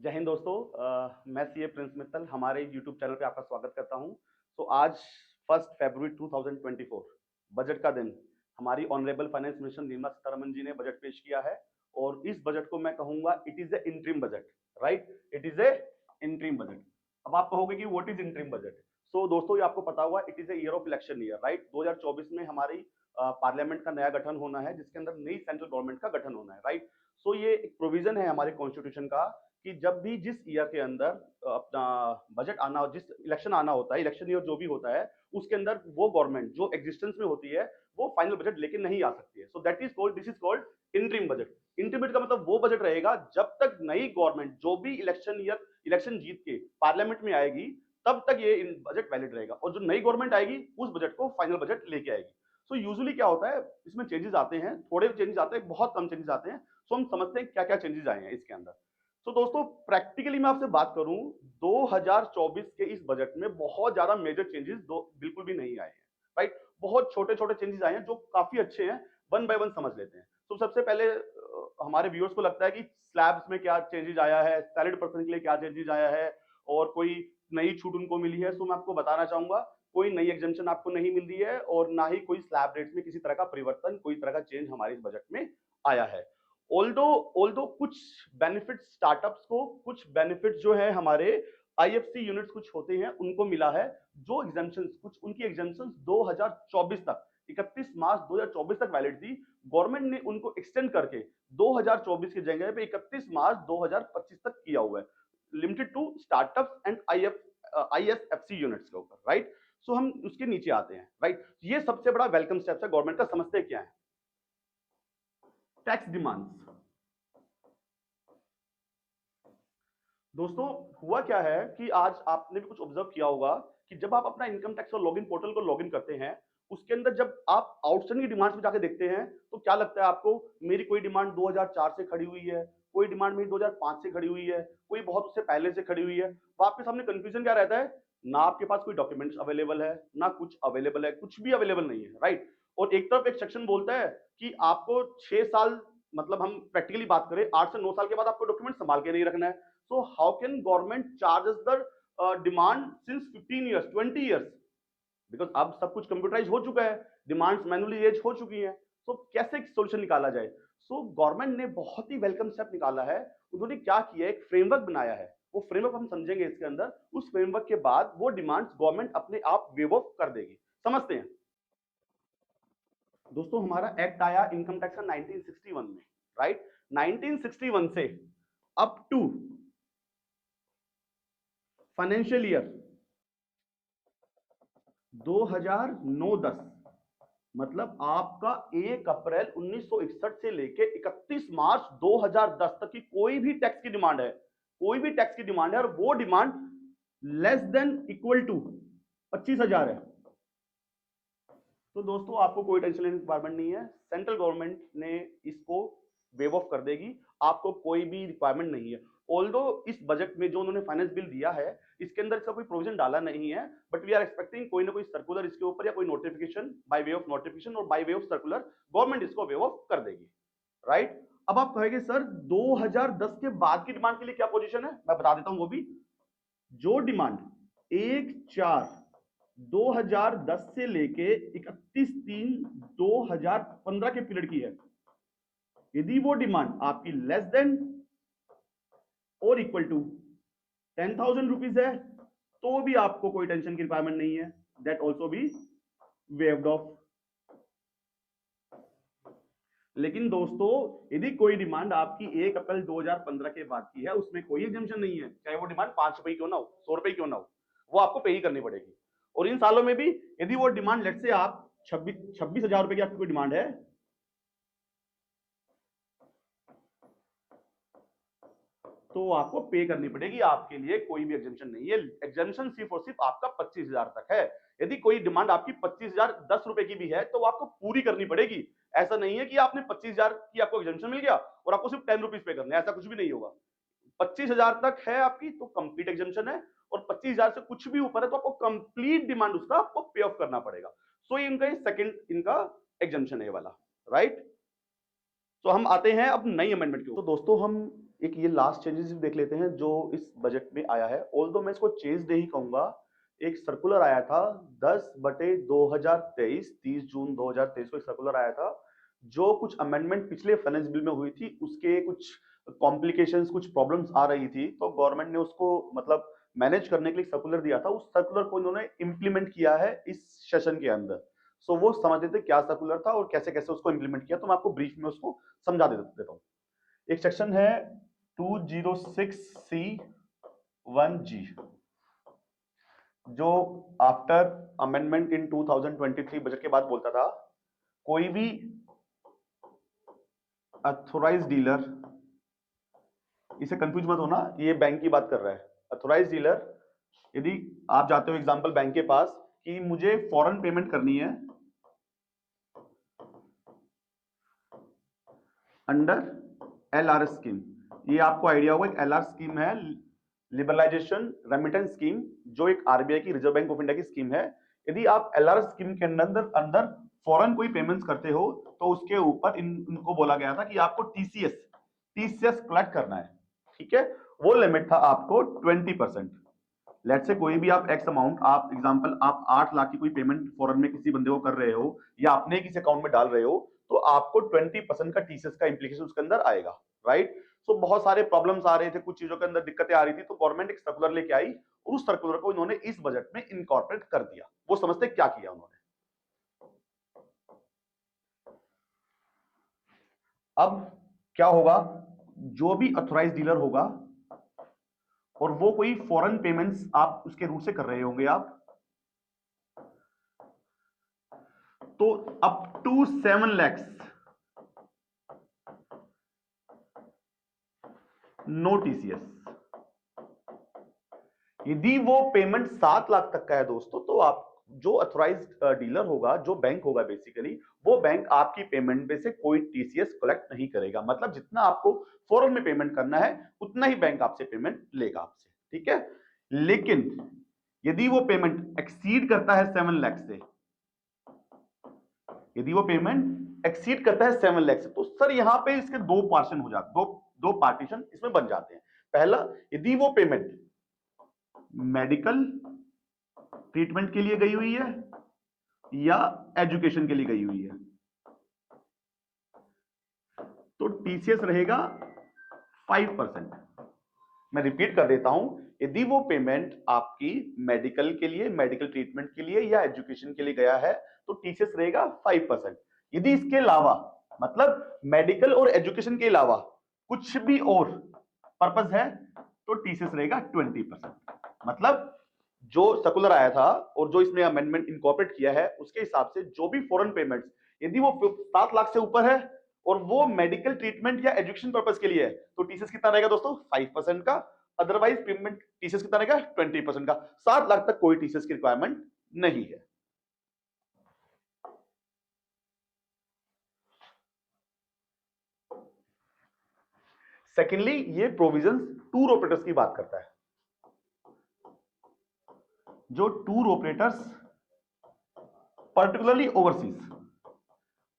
जय हिंद दोस्तों। मैं सीए प्रिंस मित्तल हमारे यूट्यूब चैनल पे आपका स्वागत करता हूं। तो आज 1 फरवरी 2024 बजट का दिन हमारी honourable finance minister Nirmala Sitharaman ji ने बजट पेश किया है और इस बजट को मैं कहूंगा it is a interim budget. Right, it is a interim budget. अब आप कहोगे कि व्हाट इज इंटरिम बजट। सो दोस्तों, ये आपको पता होगा, it is a year of election year. Right, 2024 में हमारी पार्लियामेंट का नया गठन होना है जिसके अंदर नई सेंट्रल गवर्नमेंट का गठन होना है। राइट, सो ये एक प्रोविजन है हमारे कॉन्स्टिट्यूशन का कि जब भी जिस ईयर के अंदर अपना बजट आना, जिस इलेक्शन आना होता है, इलेक्शन ईयर जो भी होता है, उसके अंदर वो गवर्नमेंट जो एग्जिस्टेंस में होती है वो फाइनल बजट लेके नहीं आ सकती है। So that is called, this is called interim budget. Interim budget का मतलब वो बजट रहेगा जब तक नई गवर्नमेंट जो भी इलेक्शन जीत के पार्लियामेंट में आएगी तब तक ये बजट वैलिड रहेगा, और जो नई गवर्नमेंट आएगी उस बजट को फाइनल बजट लेके आएगी। सो यूजुअली क्या होता है, इसमें चेंजेस आते हैं, थोड़े चेंजेस आते हैं, बहुत कम चेंजेस आते हैं। सो हम समझते हैं क्या क्या चेंजेस आए हैं इसके अंदर। तो दोस्तों, प्रैक्टिकली मैं आपसे बात करूं, 2024 के इस बजट में बहुत ज्यादा मेजर चेंजेस बिल्कुल भी नहीं आए हैं। राइट, बहुत छोटे छोटे चेंजेस आए हैं जो काफी अच्छे हैं। वन बाय वन समझ लेते हैं। तो सबसे पहले हमारे व्यूअर्स को लगता है कि स्लैब्स में क्या चेंजेस आया है, सैलरी पर्सन के लिए क्या चेंजेस आया है, और कोई नई छूट उनको मिली है। सो मैं आपको बताना चाहूंगा, कोई नई एग्जेम्पशन आपको नहीं मिल रही है और ना ही कोई स्लैब रेट्स में किसी तरह का परिवर्तन, कोई तरह का चेंज हमारे इस बजट में आया है। ऑल्दो कुछ बेनिफिट्स स्टार्टअप्स को, कुछ बेनिफिट्स जो है हमारे आईएफसी यूनिट्स कुछ होते हैं उनको मिला है। जो एग्जाम्पशंस, कुछ उनकी एग्जाम्पशंस 2024 तक, 31 मार्च 2024 तक वैलिड थी, गवर्नमेंट ने उनको एक्सटेंड करके 2024 की जगह पे 31 मार्च 2025 तक किया हुआ है, limited to startups and ISFC units के ऊपर। राइट, सो हम उसके नीचे आते हैं। राइट, ये सबसे बड़ा वेलकम स्टेप है गवर्नमेंट का। समझते क्या है टैक्स डिमांड्स। दोस्तों, हुआ क्या है कि आज आपने भी कुछ ऑब्जर्व किया होगा कि जब आप अपना इनकम टैक्स और लॉगिन पोर्टल को लॉगिन करते हैं, उसके अंदर जब आप आउटस्टैंडिंग डिमांड्स में जाके देखते हैं तो क्या लगता है आपको, मेरी कोई डिमांड 2004 से खड़ी हुई है, कोई डिमांड मेरी 2005 से खड़ी हुई है, कोई बहुत उससे पहले से खड़ी हुई है। तो आपके सामने कंफ्यूजन क्या रहता है, ना आपके पास कोई डॉक्यूमेंट्स अवेलेबल है, ना कुछ अवेलेबल है, कुछ भी अवेलेबल नहीं है। राइट, और एक तरफ एक सेक्शन बोलता है कि आपको 6 साल, मतलब हम प्रैक्टिकली बात करें 8 से 9 साल के बाद आपको डॉक्यूमेंट संभाल के नहीं रखना है। So how can government charges the demand since 15 years, 20 years? Because अब सब कुछ कंप्यूटराइज हो चुका है, डिमांड्स मैनुअली रेज हो चुकी हैं। सो कैसे एक सोल्यूशन निकाला जाए। सो गवर्नमेंट ने बहुत ही वेलकम स्टेप निकाला है। उन्होंने क्या किया, एक फ्रेमवर्क बनाया है। वो फ्रेमवर्क हम समझेंगे इसके अंदर। उस फ्रेमवर्क के बाद वो डिमांड्स गवर्नमेंट अपने आप वेव ऑफ कर देगी। समझते हैं दोस्तों, हमारा एक्ट आया इनकम टैक्स का 1961 में। राइट, 1961 से अप टू फाइनेंशियल ईयर 2009-10, मतलब आपका 1 अप्रैल 1961 से लेके 31 मार्च 2010 तक की कोई भी टैक्स की डिमांड है, कोई भी टैक्स की डिमांड है, और वो demand less than equal to 25,000 है, तो दोस्तों आपको कोई टेंशन लेने की रिक्वायरमेंट नहीं है। सेंट्रल गवर्नमेंट ने इसको वेव ऑफ कर देगी, आपको कोई भी रिक्वायरमेंट नहीं है। ऑल्दो इस बजट में जो उन्होंने फाइनेंस बिल दिया है, इसके अंदर इसका कोई प्रोविजन डाला नहीं है, बट वी आर एक्सपेक्टिंग कोई ना कोई सर्कुलर इसके ऊपर, या कोई notification by way of notification और by way of circular government इसको वेव ऑफ कर देगी। राइट, अब आप कहेंगे सर 2010 के बाद की डिमांड के लिए क्या पोजीशन है, मैं बता देता हूं। वो भी जो डिमांड 1/4/2010 से लेके 31/3/2015 के पीरियड की है, यदि वो डिमांड आपकी लेस देन और इक्वल टू 10,000 रुपीज है, तो भी आपको कोई टेंशन की रिक्वायरमेंट नहीं है, that also be waived of. लेकिन दोस्तों, यदि कोई डिमांड आपकी 1 अप्रैल 2015 के बाद की है, उसमें कोई एग्जेम्पशन नहीं है, चाहे वो डिमांड 5 रुपए क्यों ना हो, 100 रुपए क्यों ना हो, वो आपको पे ही करनी पड़ेगी। और इन सालों में भी यदि वो डिमांड, लेट से आप 26,000 रुपए की आपकी कोई डिमांड है, तो आपको पे करनी पड़ेगी। आपके लिए कोई भी एग्जेम्पशन नहीं है, एग्जेम्पशन सिर्फ और सिर्फ आपका 25,000 तक है। यदि कोई डिमांड आपकी 25,010 रुपए की भी है तो आपको पूरी करनी पड़ेगी। ऐसा नहीं है कि आपने 25,000 की आपको एग्जेम्पशन मिल गया और आपको सिर्फ 10 रुपीज पे करने, ऐसा कुछ भी नहीं होगा। 25,000 तक है आपकी तो कंप्लीट एग्जेम्पशन है, और 25,000 से कुछ भी ऊपर है तो आपको कंप्लीट डिमांड उसका आपको पे ऑफ करना पड़ेगा। सो इनका सेकंड इनका एग्जेम्पशन है ये वाला। राइट, तो हम आते हैं अब नई अमेंडमेंट के ऊपर। तो दोस्तों, हम एक ये लास्ट चेंजेस देख लेते हैं जो इस बजट में आया है। ऑल्दो मैं इसको चेंज नहीं कहूंगा, एक सर्कुलर आया था 10/2023, 30 जून 2023 को एक सर्कुलर आया था, जो कुछ अमेंडमेंट पिछले फाइनेंस बिल में हुई थी, उसके कुछ कॉम्प्लिकेशंस, कुछ प्रॉब्लम्स आ रही थी, तो गवर्नमेंट ने उसको मतलब मैनेज करने के लिए सर्कुलर दिया था। उस सर्कुलर को इन्होंने इंप्लीमेंट किया है इस सेशन के अंदर। सो वो समझ लेते क्या सर्कुलर था और कैसे कैसे उसको इंप्लीमेंट किया, तो मैं आपको ब्रीफ में उसको समझा देता हूँ। एक सेक्शन है 206C1G, जो आफ्टर अमेंडमेंट इन 2023 बजट के बाद बोलता था कोई भी अथोराइज डीलर, इसे कंफ्यूज मत होना, ये बैंक की बात कर रहा है। अथोराइज डीलर, यदि आप जाते हो एग्जांपल बैंक के पास कि मुझे फॉरेन पेमेंट करनी है अंडर LR स्कीम, ये आपको आइडिया होगा, एक LR स्कीम है, लिबरलाइजेशन रेमिटेंस स्कीम, जो एक RBI की, रिजर्व बैंक ऑफ इंडिया की स्कीम है। यदि आप LR स्कीम के अंदर फॉरेन कोई पेमेंट्स करते हो तो उसके ऊपर इनको बोला गया था कि आपको TCS कलेक्ट करना है, ठीक है। वो लिमिट था आपको 20%। लेट से कोई भी आप एक्स अमाउंट, आप एग्जांपल आप 8 लाख की कोई पेमेंट फॉरेन में किसी बंदे को कर रहे हो या अपने किसी अकाउंट में डाल रहे हो, तो आपको 20% का TCS का इंप्लीकेशन उसके अंदर आएगा, राइट। सो बहुत सारे प्रॉब्लम्स आ रहे थे, कुछ चीजों के अंदर दिक्कतें आ रही थी, तो गवर्नमेंट एक सर्कुलर लेके आई और उस सर्कुलर को इन्होंने इस बजट में इनकॉर्पोरेट कर दिया। वो समझते क्या किया उन्होंने। अब क्या होगा, जो भी अथोराइज डीलर होगा और वो कोई फॉरेन पेमेंट्स आप उसके रूट से कर रहे होंगे आप, तो up to 7 lakhs no TCS। यदि वो पेमेंट 7 लाख तक का है दोस्तों, तो आप जो अथोराइज्ड डीलर होगा, जो बैंक होगा बेसिकली, वो बैंक आपकी पेमेंट पे से कोई TCS कलेक्ट नहीं करेगा। मतलब जितना आपको फॉरेन में पेमेंट करना है उतना ही बैंक आपसे पेमेंट लेगा आपसे, ठीक है। लेकिन यदि वो पेमेंट एक्सीड करता है 7 लाख से, यदि वो पेमेंट एक्सीड करता है 7 लाख से, तो सर यहां पे इसके दो पार्टीशन हो जाते, दो पार्टीशन इसमें बन जाते हैं। पहला, यदि वो पेमेंट मेडिकल ट्रीटमेंट के लिए गई हुई है या एजुकेशन के लिए गई हुई है, तो TCS रहेगा 5%। मैं रिपीट कर देता हूं, यदि वो पेमेंट आपकी मेडिकल के लिए, मेडिकल ट्रीटमेंट के लिए या एजुकेशन के लिए गया है, तो TCS रहेगा 5%। यदि इसके अलावा, मतलब मेडिकल और एजुकेशन के अलावा कुछ भी और पर्पस है, तो TCS रहेगा 20%। मतलब जो सर्कुलर आया था और जो इसमें अमेंडमेंट इनकॉर्पोरेट किया है, उसके हिसाब से जो भी फॉरेन पेमेंट्स, यदि वो 7 लाख से ऊपर है और वो मेडिकल ट्रीटमेंट या एजुकेशन पर्पस के लिए है, तो TCS कितना रहेगा दोस्तों, 5% का। अदरवाइज पेमेंट TCS कितना रहेगा, 20% का। 7 लाख तक कोई TCS की रिक्वायरमेंट नहीं है। सेकेंडली, ये प्रोविजन टूर ऑपरेटर्स की बात करता है। जो tour operators particularly overseas,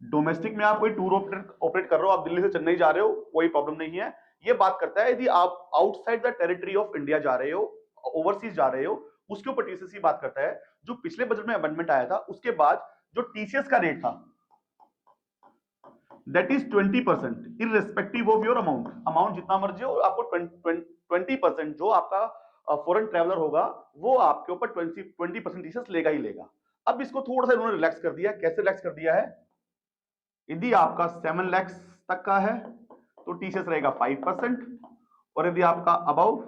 domestic में आप कोई टूर ऑपरेट कर रहे हो, आप दिल्ली से चेन्नई जा रहे हो, कोई प्रॉब्लम नहीं है। ये बात करता है यदि आप outside the territory of India जा रहे हो, ओवरसीज जा रहे हो, उसके ऊपर TCS की बात करता है। जो पिछले बजट में अमेंडमेंट आया था, उसके बाद जो TCS का रेट था, that is 20%, irrespective of your amount जितना मर्जी हो, आपको 20% जो आपका फॉरेन ट्रैवलर होगा, वो आपके ऊपर 20% TCS लेगा ही लेगा। अब इसको थोड़ा सा इन्होंने रिलैक्स कर दिया। कैसे रिलैक्स कर दिया है, यदि आपका 7 लाख तक का है तो TCS रहेगा 5%, और यदि आपका अबव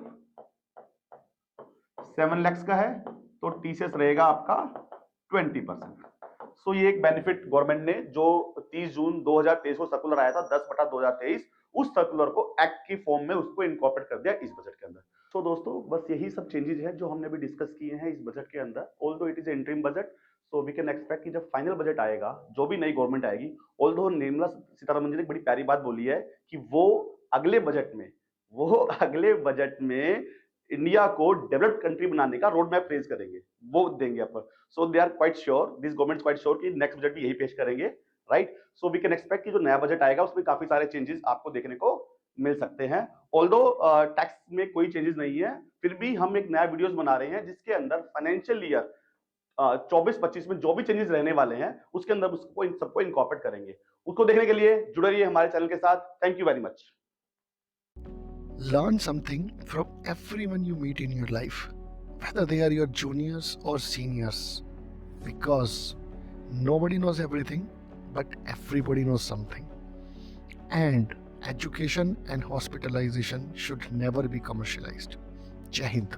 7 लाख का है तो TCS रहेगा आपका 20%। सो ये एक बेनिफिट गवर्नमेंट ने, जो 30 जून 2023 को सर्कुलर आया था 10/2023, उस सर्कुलर को एक्ट की फॉर्म में उसको इनकॉर्पोरेट कर दिया इस बजट के अंदर। तो दोस्तों बस यही सब चेंजेस हैं जो हमने अभी डिस्कस किए हैं इस बजट के अंदर। Although it is interim budget, so we can expect कि जब फाइनल बजट आएगा, जो भी नई गवर्नमेंट आएगी, ऑल्दो निर्मला सीतारमण जी ने एक बड़ी प्यारी बात बोली है कि वो अगले बजट में इंडिया को डेवलप्ड कंट्री बनाने का रोड मैप पेश करेंगे, वो देंगे अपन। So they are quite sure, this government quite sure कि नेक्स्ट बजट भी यही पेश करेंगे, right. So we can expect कि जो नया बजट आएगा उसमें काफी सारे चेंजेस आपको देखने को मिल सकते हैं। ऑल्दो टैक्स में कोई चेंजेस नहीं है, फिर भी हम एक नया वीडियोस बना रहे हैं जिसके अंदर फाइनेंशियल ईयर 24-25 में जो भी चेंजेस रहने वाले हैं उसके अंदर उसको इन सबको इनकॉर्पोरेट करेंगे। उसको देखने के लिए जुड़े रहिए हमारे चैनल के साथ। Thank you very much. Learn something from everyone you meet in your life, whether they are your juniors or seniors, because nobody knows everything, but everybody knows something. And education and hospitalization should never be commercialized. Jai Hind.